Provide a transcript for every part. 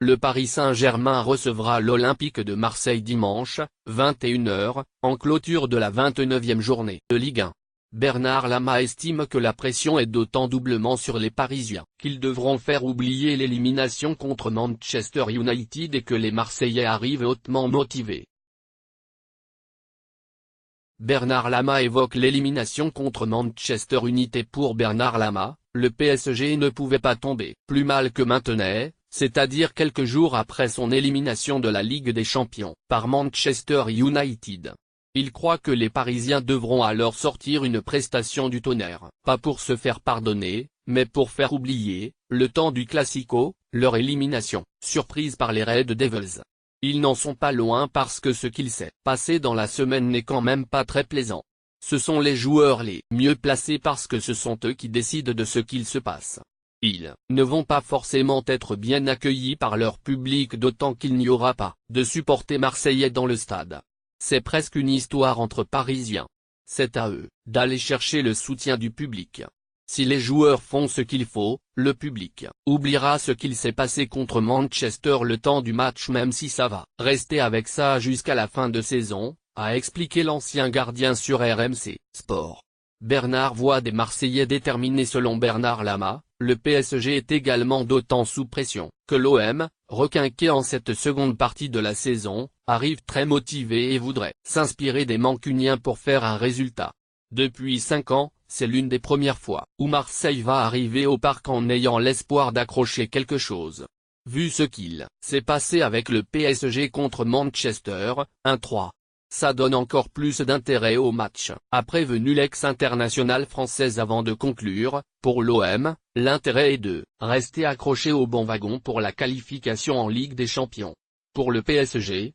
le Paris Saint-Germain recevra l'Olympique de Marseille dimanche, 21h, en clôture de la 29e journée de Ligue 1. Bernard Lama estime que la pression est d'autant doublement sur les Parisiens qu'ils devront faire oublier l'élimination contre Manchester United et que les Marseillais arrivent hautement motivés. Bernard Lama évoque l'élimination contre Manchester United. Pour Bernard Lama, le PSG ne pouvait pas tomber plus mal que maintenant, c'est-à-dire quelques jours après son élimination de la Ligue des Champions par Manchester United. Il croit que les Parisiens devront alors sortir une prestation du tonnerre, pas pour se faire pardonner, mais pour faire oublier, le temps du Classico, leur élimination, surprise par les Red Devils. Ils n'en sont pas loin parce que ce qu'il s'est passé dans la semaine n'est quand même pas très plaisant. Ce sont les joueurs les mieux placés parce que ce sont eux qui décident de ce qu'il se passe. Ils ne vont pas forcément être bien accueillis par leur public, d'autant qu'il n'y aura pas de supporters marseillais dans le stade. C'est presque une histoire entre Parisiens. C'est à eux d'aller chercher le soutien du public. Si les joueurs font ce qu'il faut, le public oubliera ce qu'il s'est passé contre Manchester le temps du match, même si ça va rester avec ça jusqu'à la fin de saison, a expliqué l'ancien gardien sur RMC Sport. Bernard voit des Marseillais déterminés. Selon Bernard Lama, le PSG est également d'autant sous pression que l'OM, requinqué en cette seconde partie de la saison, arrive très motivé et voudrait s'inspirer des Mancuniens pour faire un résultat. Depuis 5 ans, c'est l'une des premières fois où Marseille va arriver au parc en ayant l'espoir d'accrocher quelque chose. Vu ce qu'il s'est passé avec le PSG contre Manchester, 1-3. Ça donne encore plus d'intérêt au match, a prévenu l'ex-international française avant de conclure. Pour l'OM, l'intérêt est de rester accroché au bon wagon pour la qualification en Ligue des Champions. Pour le PSG,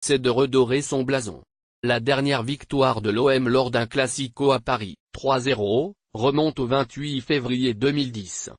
c'est de redorer son blason. La dernière victoire de l'OM lors d'un Classico à Paris, 3-0, remonte au 28 février 2010.